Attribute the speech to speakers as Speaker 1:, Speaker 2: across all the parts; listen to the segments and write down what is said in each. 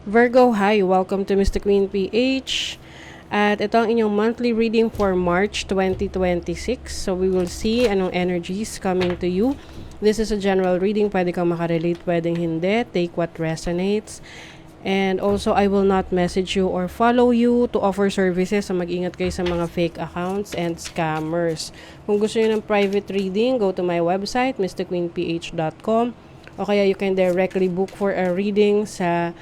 Speaker 1: Virgo, hi! Welcome to Mr. Queen PH. At ito ang inyong monthly reading for March 2026. So we will see anong energies coming to you. This is a general reading. Pwede kang makarelate, pwedeng hindi. Take what resonates. And also, I will not message you or follow you to offer services. So mag-ingat kayo sa mga fake accounts and scammers. Kung gusto niyo ng private reading, go to my website, mrqueenph.com. O kaya you can directly book for a reading sa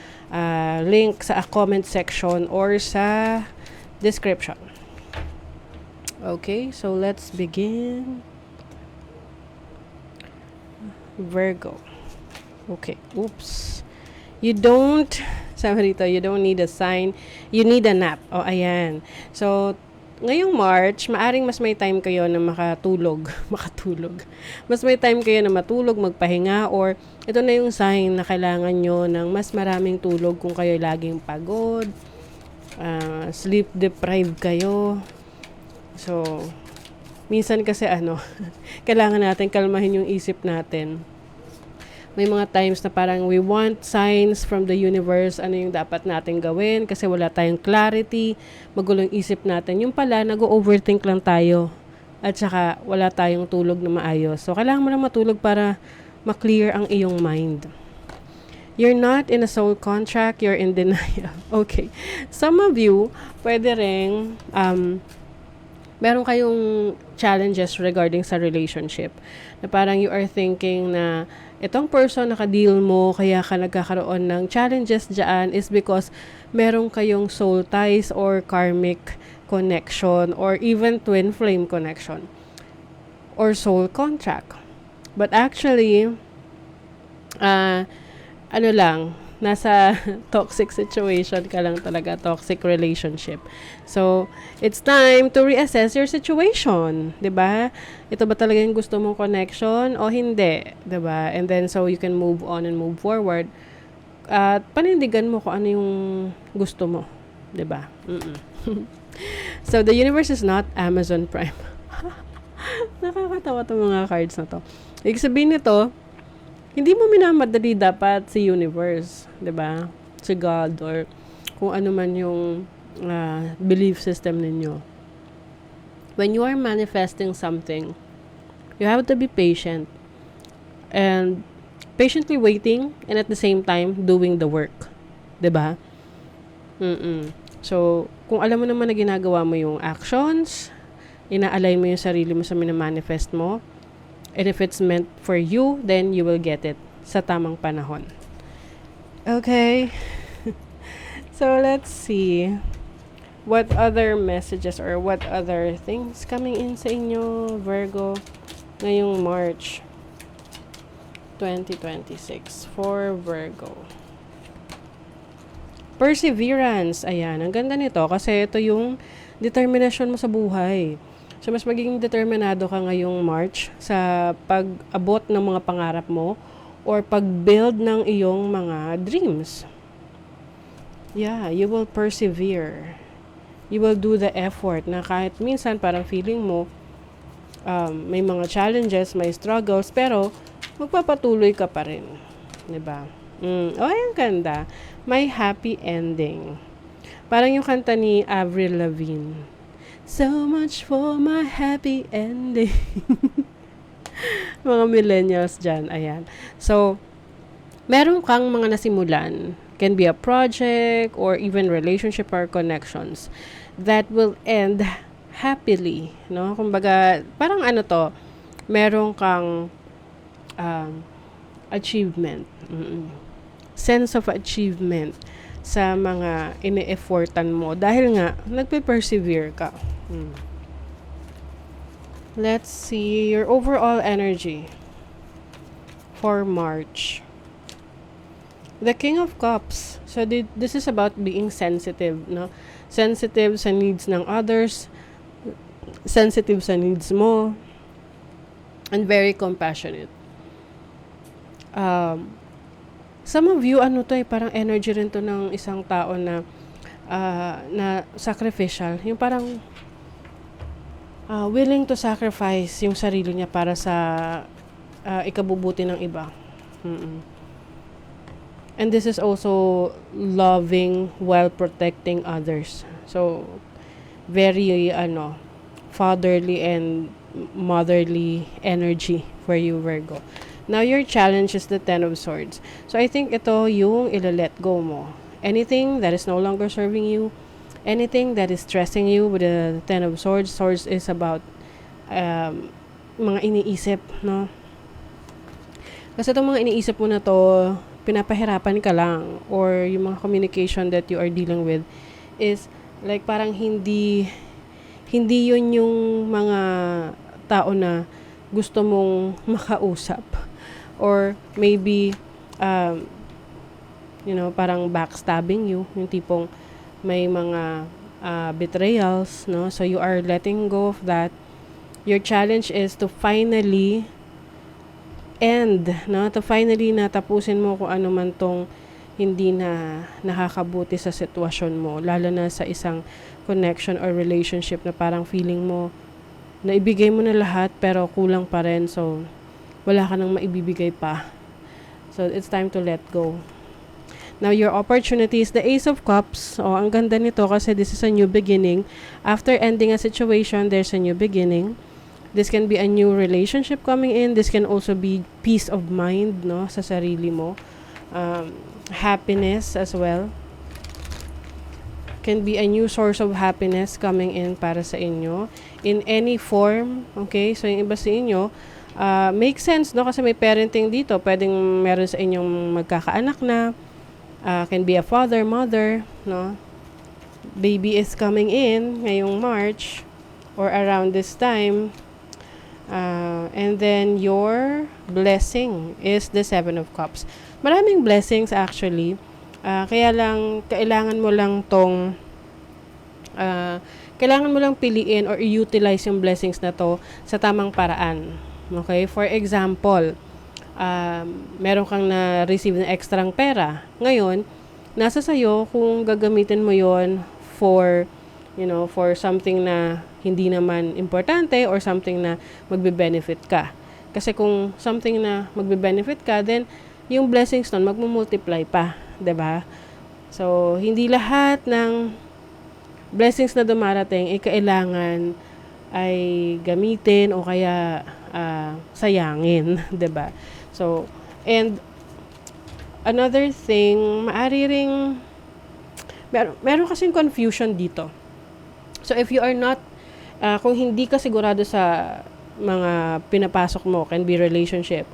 Speaker 1: link sa comment section or sa description. Okay, so let's begin. Virgo. Okay, oops. You don't, sabi dito, you don't need a sign. You need a nap. O, ayan. So, ngayong March, maaring mas may time kayo na makatulog. Mas may time kayo na matulog, magpahinga, or ito na yung sign na kailangan nyo ng mas maraming tulog kung kayo laging pagod, sleep deprived kayo. So, minsan kasi kailangan natin kalmahin yung isip natin. May mga times na parang we want signs from the universe, ano yung dapat natin gawin kasi wala tayong clarity, magulong isip natin. Yung pala, nag-overthink lang tayo at saka wala tayong tulog na maayos. So, kailangan mo lang matulog para ma-clear ang iyong mind. You're not in a soul contract, you're in denial. Okay. Some of you, pwede rin, meron kayong challenges regarding sa relationship. Na parang you are thinking na itong person na ka-deal mo, kaya ka nagkakaroon ng challenges dyan is because meron kayong soul ties or karmic connection or even twin flame connection or soul contract. But actually, nasa toxic situation ka lang talaga, toxic relationship. So, it's time to reassess your situation, 'di ba? Ito ba talaga yung gusto mong connection o hindi, 'di ba? And then so you can move on and move forward. At panindigan mo kung ano yung gusto mo, 'di ba? So, the universe is not Amazon Prime. Nakakatawa 'tong mga cards na 'to. Ibig sabihin nito, hindi mo minamadali dapat si universe, 'di ba? Si God or kung ano man yung belief system ninyo. When you are manifesting something, you have to be patient and patiently waiting and at the same time doing the work, 'di ba? So, kung alam mo naman na ginagawa mo yung actions, ina-align mo yung sarili mo sa minamanifest mo, and if it's meant for you, then you will get it sa tamang panahon. Okay. So, let's see. What other messages or what other things coming in sa inyo, Virgo, ngayong March 2026 for Virgo. Perseverance. Ayan, ang ganda nito kasi ito yung determination mo sa buhay. So, mas magiging determinado ka ngayong March sa pag-abot ng mga pangarap mo or pag-build ng iyong mga dreams. Yeah, you will persevere. You will do the effort na kahit minsan parang feeling mo may mga challenges, may struggles, pero magpapatuloy ka pa rin. Diba? Ang ganda. May happy ending. Parang yung kanta ni Avril Lavigne. So much for my happy ending. Mga millennials dyan, ayan. So, meron kang mga nasimulan. Can be a project or even relationship or connections that will end happily. No? Kumbaga, parang meron kang achievement. Sense of achievement sa mga ine-effortan mo dahil nga nagpe-persevere ka. Let's see your overall energy for March. The King of Cups. So this is about being sensitive, no? Sensitive sa needs ng others, sensitive sa needs mo, and very compassionate. Some of you, parang energy rin to ng isang tao na na sacrificial. Yung parang willing to sacrifice yung sarili niya para sa ikabubuti ng iba. And this is also loving while protecting others. So, very, fatherly and motherly energy for you, Virgo. Now, your challenge is the Ten of Swords. So, I think ito yung ila-let go mo. Anything that is no longer serving you, anything that is stressing you with the Ten of Swords. Swords is about mga iniisip, no? Kasi itong mga iniisip mo na to, pinapahirapan ka lang, or yung mga communication that you are dealing with is like parang hindi yun yung mga tao na gusto mong makausap, or maybe parang backstabbing you, yung tipong may mga betrayals, no? So you are letting go of that. Your challenge is to finally end, no? To finally natapusin mo kung ano man tong hindi na nakakabuti sa sitwasyon mo, lalo na sa isang connection or relationship na parang feeling mo na ibigay mo na lahat pero kulang pa rin, so wala ka nang maibibigay pa. So it's time to let go. Now, your opportunity is the Ace of Cups. Ang ganda nito kasi this is a new beginning. After ending a situation, there's a new beginning. This can be a new relationship coming in. This can also be peace of mind, no, sa sarili mo. Happiness as well. Can be a new source of happiness coming in para sa inyo. In any form, okay? So, yung iba sa inyo, makes sense, no? Kasi may parenting dito. Pwedeng meron sa inyong magkakaanak na. Can be a father, mother, no? Baby is coming in ngayong March or around this time. And then your blessing is the Seven of Cups. Maraming blessings actually. Kaya lang, kailangan mo lang piliin or i-utilize yung blessings na to sa tamang paraan. Okay? For example, meron kang na-receive na extrang pera. Ngayon, nasa sayo kung gagamitin mo yon for, for something na hindi naman importante or something na magbe-benefit ka. Kasi kung something na magbe-benefit ka, then yung blessings nun magmumultiply pa, 'di ba? So, hindi lahat ng blessings na dumarating kailangan ay gamitin o kaya sayangin, 'di ba? So, and another thing, maari ring meron kasing confusion dito. So, if you are not kung hindi ka sigurado sa mga pinapasok mo, can be relationship,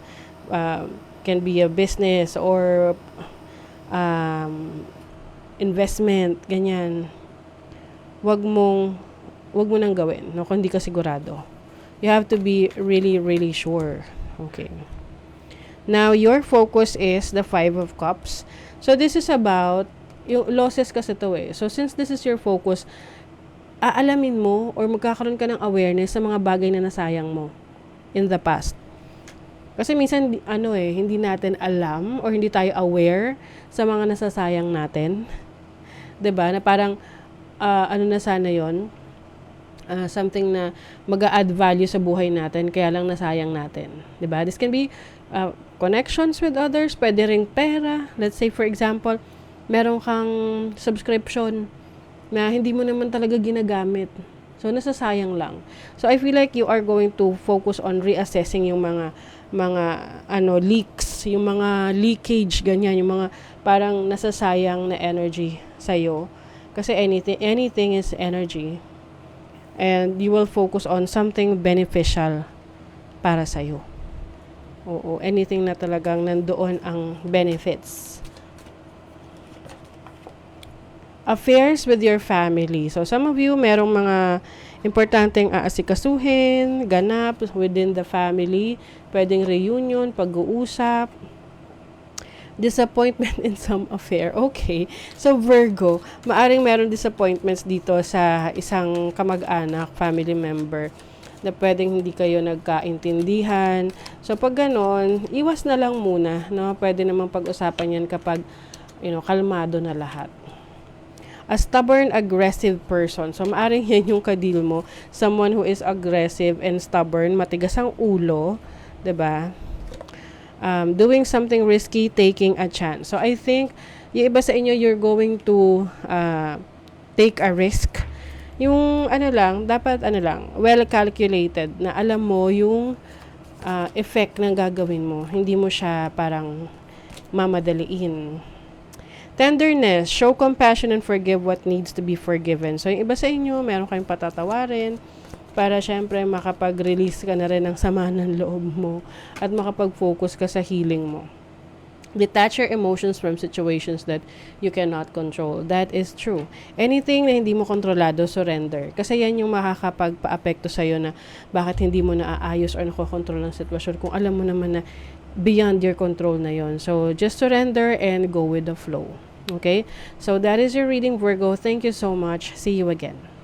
Speaker 1: can be a business or investment, ganyan. Wag mo nang gawin, no, kung hindi ka sigurado. You have to be really, really sure. Okay. Now, your focus is the Five of Cups. So, this is about, yung losses kasi to eh. So, since this is your focus, aalamin mo or magkakaroon ka ng awareness sa mga bagay na nasayang mo in the past. Kasi minsan, hindi natin alam or hindi tayo aware sa mga nasasayang natin. 'Di ba? Na parang, na sana yon, something na mag-a-add value sa buhay natin, kaya lang nasayang natin. 'Di ba? This can be connections with others, pwede ring pera. Let's say, for example, meron kang subscription na hindi mo naman talaga ginagamit. So, nasasayang lang. So, I feel like you are going to focus on reassessing yung mga leaks, yung mga leakage, ganyan, yung mga parang nasasayang na energy sa'yo. Kasi anything is energy. And you will focus on something beneficial para sa'yo. Oo, anything na talagang nandoon ang benefits. Affairs with your family. So, some of you, merong mga importanteng aasikasuhin, ganap within the family. Pwedeng reunion, pag-uusap, disappointment in some affair. Okay. So, Virgo, maaring meron disappointments dito sa isang kamag-anak, family member, na pwedeng hindi kayo nagkaintindihan. So, pag ganon, iwas na lang muna, no? Pwede namang pag-usapan yan kapag, kalmado na lahat. A stubborn, aggressive person. So, maaring yan yung kadil mo. Someone who is aggressive and stubborn, matigas ang ulo, 'di ba? doing something risky, taking a chance. So I think yung iba sa inyo, you're going to take a risk. Yung ano lang, dapat ano lang, well calculated na alam mo yung effect ng gagawin mo. Hindi mo siya parang mamadaliin. Tenderness, show compassion and forgive what needs to be forgiven. So, yung iba sa inyo, meron kayong patatawarin para syempre makapag-release ka na rin ng sama ng loob mo at makapag-focus ka sa healing mo. Detach your emotions from situations that you cannot control. That is true. Anything na hindi mo kontrolado, surrender. Kasi yan yung makakapagpa-apekto sa'yo na bakit hindi mo naaayos or nakokontrol ng sitwasyon kung alam mo naman na beyond your control na yon. So, just surrender and go with the flow. Okay? So, that is your reading, Virgo. Thank you so much. See you again.